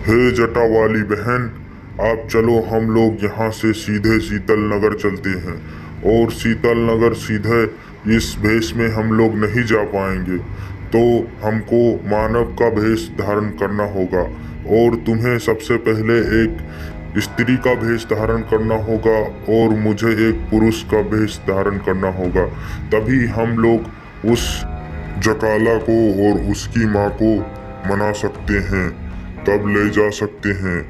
हे जटा वाली बहन, आप चलो, हम लोग यहाँ से सीधे शीतल नगर चलते हैं। और शीतल नगर सीधे इस भेष में हम लोग नहीं जा पाएंगे, तो हमको मानव का भेष धारण करना होगा। और तुम्हें सबसे पहले एक स्त्री का भेष धारण करना होगा और मुझे एक पुरुष का भेष धारण करना होगा। तभी हम लोग उस जकाला को और उसकी माँ को मना सकते हैं, तब ले जा सकते हैं।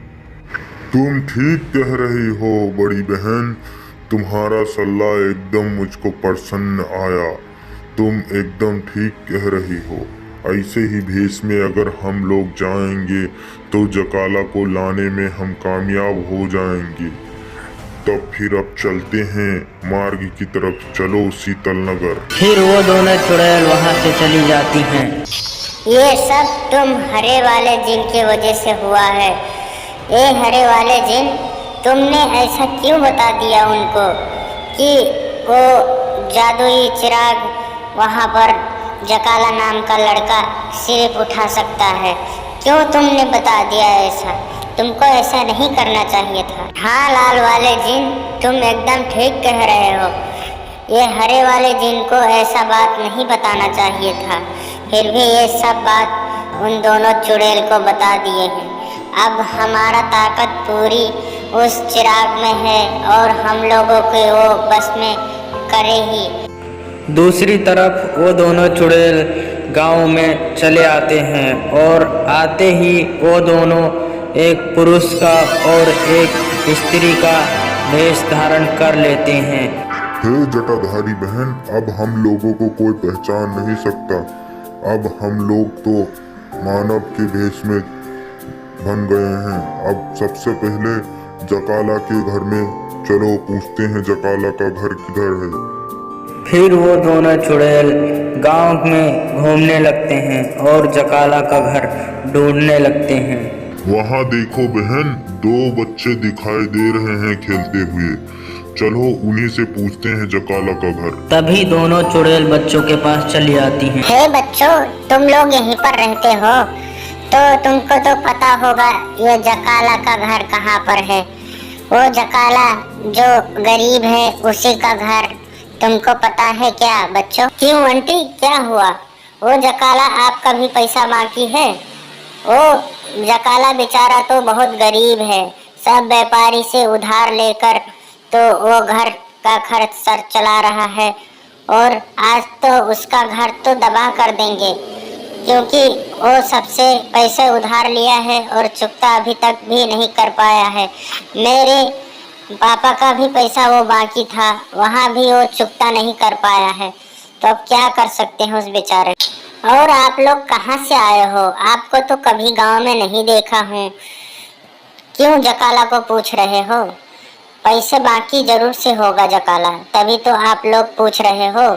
तुम ठीक कह रही हो बड़ी बहन, तुम्हारा सलाह एकदम मुझको प्रसन्न आया। तुम एकदम ठीक कह रही हो। ऐसे ही भेष में अगर हम लोग जाएंगे तो जकाला को लाने में हम कामयाब हो जाएंगे। तब फिर अब चलते हैं मार्ग की तरफ, चलो शीतल नगर। फिर वो दोनों चुड़ैल वहाँ से चली जाती हैं। ये सब तुम हरे वाले जिन की वजह से हुआ है। ये हरे वाले जिन, तुमने ऐसा क्यों बता दिया उनको कि वो जादुई चिराग वहाँ पर जकाला नाम का लड़का सिर्फ उठा सकता है? क्यों तुमने बता दिया ऐसा? तुमको ऐसा नहीं करना चाहिए था। हाँ लाल वाले जिन, तुम एकदम ठीक कह रहे हो। ये हरे वाले जिन को ऐसा बात नहीं बताना चाहिए था, फिर भी ये सब बात उन दोनों चुड़ैल को बता दिए हैं। अब हमारा ताकत पूरी उस चिराग में है और हम लोगों को वो बस में करे ही। दूसरी तरफ वो दोनों चुड़ैल गांव में चले आते हैं और आते ही वो दोनों एक पुरुष का और एक स्त्री का वेश धारण कर लेते हैं। हे जटाधारी बहन, अब हम लोगों को कोई पहचान नहीं सकता। अब हम लोग तो मानव के भेष में बन गए हैं। अब सबसे पहले जकाला के घर में चलो, पूछते हैं जकाला का घर किधर है। फिर वो दोनों चुड़ैल गांव में घूमने लगते हैं और जकाला का घर ढूंढने लगते हैं। वहाँ देखो बहन, दो बच्चे दिखाई दे रहे हैं खेलते हुए। चलो उन्हीं से पूछते हैं जकाला का घर। तभी दोनों चुड़ैल बच्चों के पास चली आती हैं। हे बच्चों, तुम लोग यहीं पर रहते हो तो तुमको तो पता होगा ये जकाला का घर कहाँ पर है। वो जकाला जो गरीब है उसी का घर तुमको पता है क्या बच्चों? क्यों आंटी, क्या हुआ? वो जकाला आपका भी पैसा बाकी है? वो जकाला बेचारा तो बहुत गरीब है, सब व्यापारी से उधार लेकर तो वो घर का खर्च सर चला रहा है। और आज तो उसका घर तो दबा कर देंगे, क्योंकि वो सबसे पैसे उधार लिया है और चुकता अभी तक भी नहीं कर पाया है। मेरे पापा का भी पैसा वो बाकी था, वहाँ भी वो चुकता नहीं कर पाया है। तो अब क्या कर सकते हैं उस बेचारे। और आप लोग कहाँ से आए हो? आपको तो कभी गांव में नहीं देखा हूँ। क्यों जकाला को पूछ रहे हो? पैसे बाकी जरूर से होगा जकाला, तभी तो आप लोग पूछ रहे हो।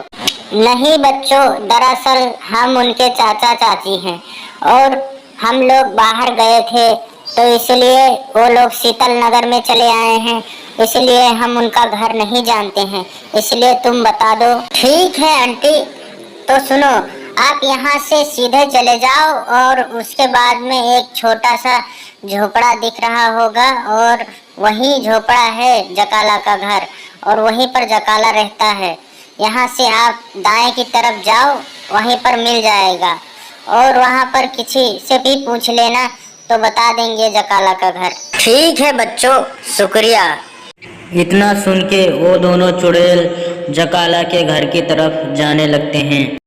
नहीं बच्चों, दरअसल हम उनके चाचा चाची हैं और हम लोग बाहर गए थे तो इसलिए वो लोग शीतल नगर में चले आए हैं, इसलिए हम उनका घर नहीं जानते हैं, इसलिए तुम बता दो। ठीक है आंटी, तो सुनो, आप यहाँ से सीधे चले जाओ और उसके बाद में एक छोटा सा झोपड़ा दिख रहा होगा और वही झोपड़ा है जकाला का घर और वहीं पर जकाला रहता है। यहाँ से आप दाएं की तरफ जाओ, वहीं पर मिल जाएगा और वहाँ पर किसी से भी पूछ लेना तो बता देंगे जकाला का घर। ठीक है बच्चों, शुक्रिया। इतना सुन के वो दोनों चुड़ैल जकाला के घर की तरफ जाने लगते हैं।